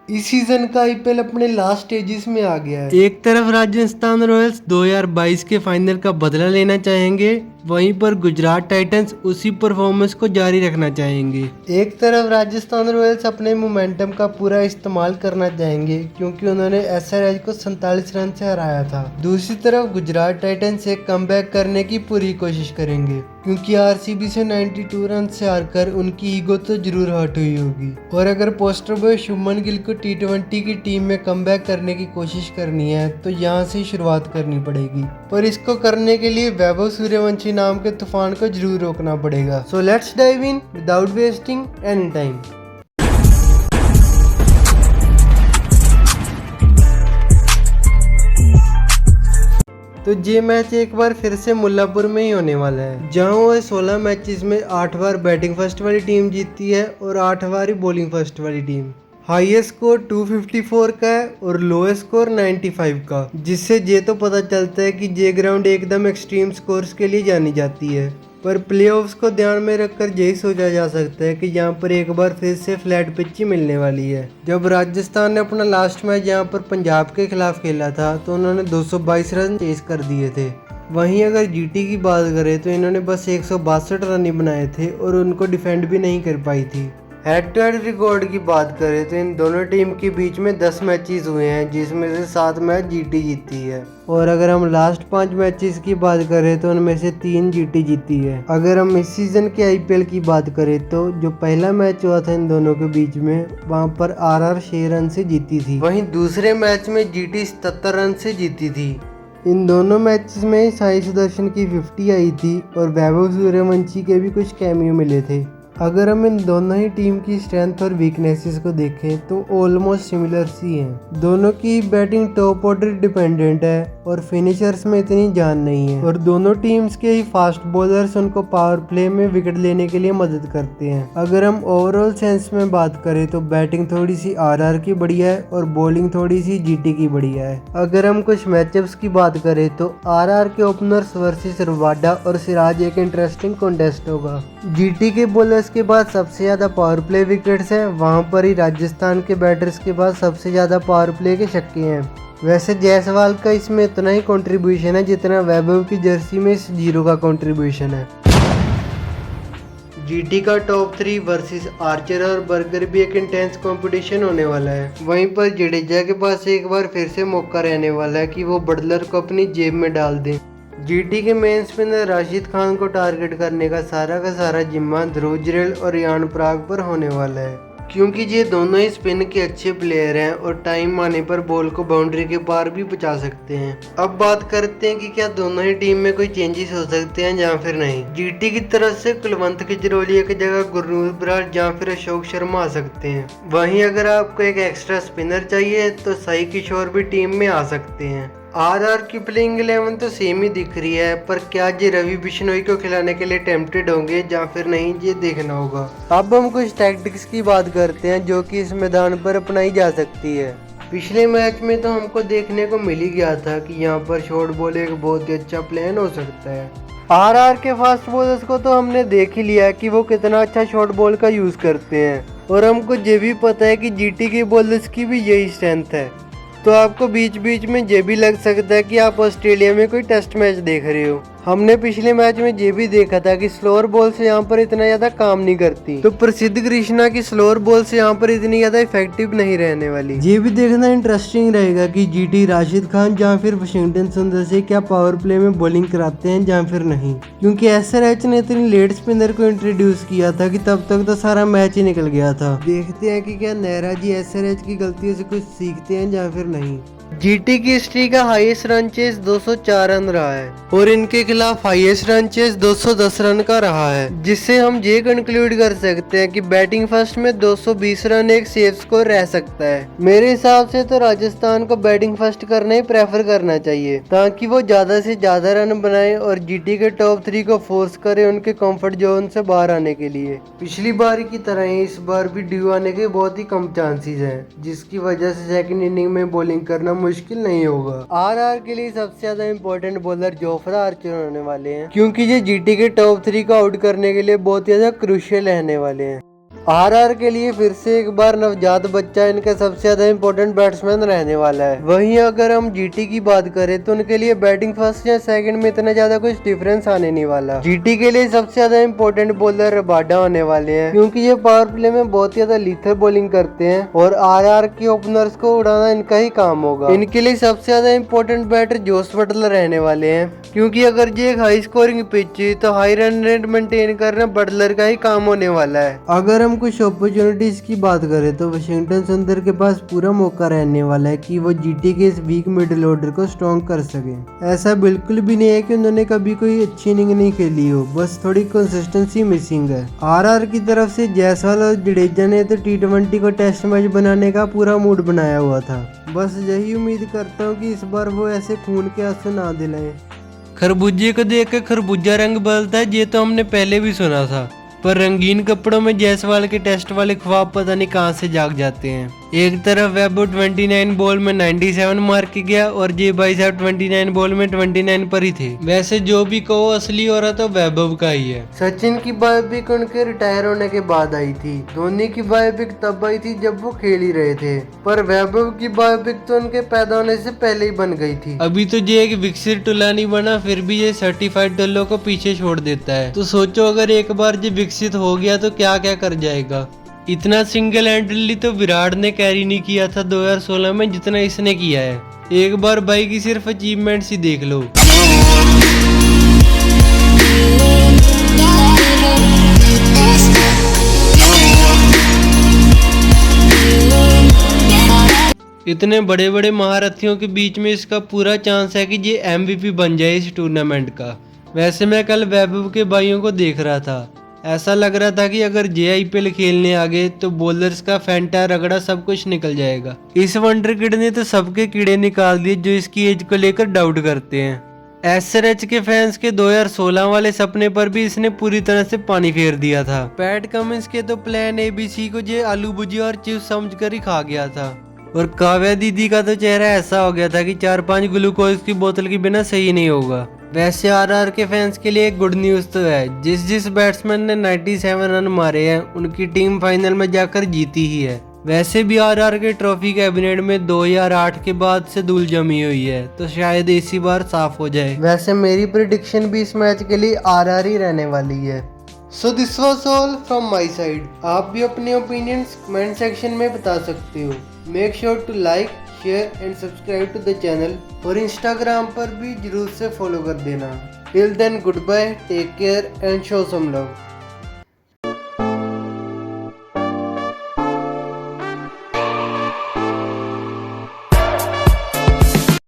इस सीजन का आईपीएल अपने लास्ट स्टेजेस में आ गया है। एक तरफ राजस्थान रॉयल्स 2022 के फाइनल का बदला लेना चाहेंगे, वहीं पर गुजरात टाइटंस उसी परफॉर्मेंस को जारी रखना चाहेंगे। एक तरफ राजस्थान रॉयल्स अपने मोमेंटम का पूरा इस्तेमाल करना चाहेंगे क्योंकि उन्होंने एसआरएच को 47 रन से हराया था। दूसरी तरफ गुजरात टाइटंस एक कमबैक करने की पूरी कोशिश करेंगे क्योंकि आरसीबी से 92 रन से हारकर उनकी ईगो तो जरूर हर्ट हुई होगी। और अगर पोस्टर बॉय शुभमन गिल को टी20 की टीम में कमबैक करने की कोशिश करनी है तो यहाँ से शुरुआत करनी पड़ेगी, पर इसको करने के लिए वैभव सूर्यवंशी नाम के तूफान को जरूर रोकना पड़ेगा। So let's dive in without wasting any time. तो ये मैच एक बार फिर से मुल्लापुर में ही होने वाला है, जहां वो 16 मैचेस में 8 बार बैटिंग फर्स्ट वाली टीम जीतती है और 8 बार ही बॉलिंग फर्स्ट वाली टीम। हाईएस्ट स्कोर 254 का है और लोएस्ट स्कोर 95 का, जिससे ये तो पता चलता है कि ये ग्राउंड एकदम एक्सट्रीम स्कोर्स के लिए जानी जाती है। पर प्लेऑफ्स को ध्यान में रखकर यही सोचा जा सकता है कि यहाँ पर एक बार फिर से फ्लैट पिच ही मिलने वाली है। जब राजस्थान ने अपना लास्ट मैच यहाँ पर पंजाब के खिलाफ खेला था तो उन्होंने 222 रन चेस कर दिए थे। वहीं अगर जीटी की बात करें तो इन्होंने बस 162 रन ही बनाए थे और उनको डिफेंड भी नहीं कर पाई थी। हेड टू हेड रिकॉर्ड की बात करें तो इन दोनों टीम के बीच में 10 मैचेस हुए हैं, जिसमें से 7 मैच जीटी जीती है। और अगर हम लास्ट 5 मैचेस की बात करें तो उनमें से 3 जीटी जीती है। अगर हम इस सीजन के आईपीएल की बात करें तो जो पहला मैच हुआ था इन दोनों के बीच में, वहां पर आरआर 6 रन से जीती थी। वहीं दूसरे मैच में जीटी 77 रन से जीती थी। इन दोनों मैचेस में साई सुदर्शन की 50 आई थी और वैभव सूर्यवंशी के भी कुछ कैमियो मिले थे। अगर हम इन दोनों ही टीम की स्ट्रेंथ और वीकनेसेस को देखें तो ऑलमोस्ट सिमिलर सी हैं। दोनों की बैटिंग टॉप ऑर्डर डिपेंडेंट है और फिनिशर्स में इतनी जान नहीं है, और दोनों टीम्स के ही फास्ट बॉलर्स उनको पावर प्ले में विकेट लेने के लिए मदद करते हैं। अगर हम ओवरऑल सेंस में बात करें तो बैटिंग थोड़ी सी आरआर की बढ़िया है और बॉलिंग थोड़ी सी जीटी की बढ़िया है। अगर हम कुछ मैचअप्स की बात करें तो आरआर के ओपनर्स वर्सेस रबाडा और सिराज एक इंटरेस्टिंग कॉन्टेस्ट होगा। जीटी के बॉलर्स के बाद सबसे ज्यादा पावर प्ले विकेट्स है, वहां पर ही राजस्थान के बैटर्स के बाद सबसे ज्यादा पावर प्ले के छक्के हैं। वैसे जायसवाल का इसमें इतना ही कंट्रीब्यूशन है जितना वैभव की जर्सी में इस 0 का कंट्रीब्यूशन है। जीटी का टॉप 3 वर्सेस आर्चर और बर्गर भी एक इंटेंस कंपटीशन होने वाला है। वहीं पर जडेजा के पास एक बार फिर से मौका रहने वाला है कि वो बटलर को अपनी जेब में डाल दें। जीटी के मेन स्पिनर राशिद खान को टारगेट करने का सारा जिम्मा ध्रुव जुरैल और यान पराग पर होने वाला है, क्योंकि ये दोनों ही स्पिन के अच्छे प्लेयर हैं और टाइम आने पर बॉल को बाउंड्री के पार भी पहुंचा सकते हैं। अब बात करते हैं कि क्या दोनों ही टीम में कोई चेंजेस हो सकते हैं या फिर नहीं। जीटी की तरफ से कुलवंत खजरोलिया की जगह गुरनूर बराड़ या फिर अशोक शर्मा आ सकते हैं। वहीं अगर आपको एक एक्स्ट्रा स्पिनर चाहिए तो साई किशोर भी टीम में आ सकते हैं। आरआर की प्लेइंग 11 तो सेम ही दिख रही है, पर क्या ये रवि बिश्नोई को खिलाने के लिए टेम्प्टेड होंगे या फिर नहीं, ये देखना होगा। अब हम कुछ टैक्टिक्स की बात करते हैं जो कि इस मैदान पर अपनाई जा सकती है। पिछले मैच में तो हमको देखने को मिल ही गया था कि यहाँ पर शॉर्ट बॉल एक बहुत ही अच्छा प्लान हो सकता है। आरआर के फास्ट बॉलर्स को तो हमने देख ही लिया कि वो कितना अच्छा शॉर्ट बॉल का यूज करते हैं, और हमको ये भी पता है कि जीटी के बॉलर्स की भी यही स्ट्रेंथ है। तो आपको बीच बीच में ये भी लग सकता है कि आप ऑस्ट्रेलिया में कोई टेस्ट मैच देख रहे हो। हमने पिछले मैच में ये भी देखा था कि स्लोअर बॉल से यहाँ पर इतना ज्यादा काम नहीं करती, तो प्रसिद्ध कृष्णा की स्लोअर बॉल से यहाँ पर इतनी ज्यादा इफेक्टिव नहीं रहने वाली। ये भी देखना इंटरेस्टिंग रहेगा कि जीटी राशिद खान या फिर वाशिंगटन सुंदर से क्या पावर प्ले में बॉलिंग कराते हैं या फिर नहीं, क्योंकि एसआरएच ने इतनी लेट स्पिनर को इंट्रोड्यूस किया था कि तब तक तो सारा मैच ही निकल गया था। देखते हैं कि क्या नेहरा जी एसआरएच की गलतियों से कुछ सीखते हैं या फिर नहीं। जीटी की हिस्ट्री का हाईएस्ट रन चेस 204 रन रहा है और इनके खिलाफ हाईएस्ट रन चेस 210 रन का रहा है, जिससे हम ये कंक्लूड कर सकते हैं कि बैटिंग फर्स्ट में 220 रन एक सेफ स्कोर रह सकता है। मेरे हिसाब से तो राजस्थान को बैटिंग फर्स्ट करना ही प्रेफर करना चाहिए, ताकि वो ज्यादा से ज्यादा रन बनाए और जीटी के टॉप 3 को फोर्स करे उनके कंफर्ट जोन से बाहर आने के लिए। पिछली बार की तरह ही इस बार भी ड्यू आने के बहुत ही कम चांसेस हैं, जिसकी वजह से सेकंड इनिंग में बॉलिंग करना मुश्किल नहीं होगा। आरआर के लिए सबसे ज्यादा इंपॉर्टेंट बॉलर जोफ्रा आर्चर होने वाले हैं, क्योंकि ये जीटी के टॉप 3 को आउट करने के लिए बहुत ज्यादा क्रूशियल रहने वाले हैं। आरआर के लिए फिर से एक बार नवजात बच्चा इनका सबसे ज्यादा इम्पोर्टेंट बैट्समैन रहने वाला है। वहीं अगर हम जीटी की बात करें तो उनके लिए बैटिंग फर्स्ट या सेकंड में इतना ज्यादा कुछ डिफरेंस आने नहीं वाला। जीटी के लिए सबसे ज्यादा इम्पोर्टेंट बॉलर रबाडा होने वाले हैं, क्योंकि ये पावर प्ले में बहुत ज्यादा लीथर बॉलिंग करते हैं और आरआर के ओपनर्स को उड़ाना इनका ही काम होगा। इनके लिए सबसे ज्यादा इम्पोर्टेंट बैटर जोस बटलर रहने वाले हैं, क्योंकि अगर ये एक हाई स्कोरिंग पिच तो हाई रन रेट मेंटेन करना बटलर का ही काम होने वाला है। अगर हम कुछ अपॉर्चुनिटीज की बात करें तो वाशिंगटन सुंदर के पास पूरा मौका रहने वाला है कि वो जीटी के इस वीक मिडिल ऑर्डर को स्ट्रॉन्ग कर सके। ऐसा बिल्कुल भी नहीं है कि उन्होंने कभी कोई अच्छी इनिंग नहीं खेली हो, बस थोड़ी कंसिस्टेंसी मिसिंग है। आरआर की तरफ से जायसवाल और जडेजा ने तो टी20 को टेस्ट मैच बनाने का पूरा मूड बनाया हुआ था। बस यही उम्मीद करता हूँ कि इस बार वो ऐसे खून के आंसू ना दिलाएं। खरबूजे को देख कर खरबूजा रंग बदलता है, ये तो हमने पहले भी सुना था, पर रंगीन कपड़ों में जायसवाल के टेस्ट वाले ख्वाब पता नहीं कहां से जाग जाते हैं। एक तरफ वैभव 29 बॉल में 97 मार के गया और जे भाई साहब 29 बॉल में 29 पर ही थे। वैसे जो भी कहो असली हो रहा तो वैभव का ही है। सचिन की बायोपिक उनके रिटायर होने के बाद आई थी, धोनी की बायोपिक तब आई थी जब वो खेल ही रहे थे, पर वैभव की बायोपिक तो उनके पैदा होने से पहले ही बन गई थी। अभी तो ये एक विकसित टुल्ला नहीं बना, फिर भी ये सर्टिफाइड टुल्लों को पीछे छोड़ देता है। तो सोचो अगर एक बार ये विकसित हो गया तो क्या क्या कर जाएगा। इतना सिंगल हैंडली तो विराट ने कैरी नहीं किया था 2016 में जितना इसने किया है। एक बार भाई की सिर्फ अचीवमेंट्स ही देख लो। इतने बड़े बड़े महारथियों के बीच में इसका पूरा चांस है कि ये एमवीपी बन जाए इस टूर्नामेंट का। वैसे मैं कल वैभव के भाइयों को देख रहा था, ऐसा लग रहा था कि अगर जे आईपीएल खेलने आ गए तो बॉलर्स का फैंटा रगड़ा सब कुछ निकल जाएगा। इस वंडर किड ने तो सबके कीड़े निकाल दिए जो इसकी एज को लेकर डाउट करते हैं। एसआरएच के फैंस के 2016 वाले सपने पर भी इसने पूरी तरह से पानी फेर दिया था। पैट कमिंस के तो प्लान एबीसी को जे आलू भुजिया और चिप्स समझकर ही खा गया था, और काव्या दीदी का तो चेहरा ऐसा हो गया था कि 4-5 ग्लूकोज की बोतल के बिना सही नहीं होगा। वैसे आरआर के फैंस के लिए एक गुड न्यूज तो है, जिस बैट्समैन ने 97 रन मारे हैं उनकी टीम फाइनल में जाकर जीती ही है। वैसे भी आरआर के ट्रॉफी कैबिनेट में 2008 के बाद से धूल जमी हुई है, तो शायद इसी बार साफ हो जाए। वैसे मेरी प्रेडिक्शन भी इस मैच के लिए आरआर ही रहने वाली है। So this was all from my side. आप भी अपने ओपिनियंस कमेंट सेक्शन में बता सकते हो। Make sure to like, share and subscribe to the channel, और इंस्टाग्राम पर भी जरूर से फॉलो कर देना। Till then goodbye, take care and show some love.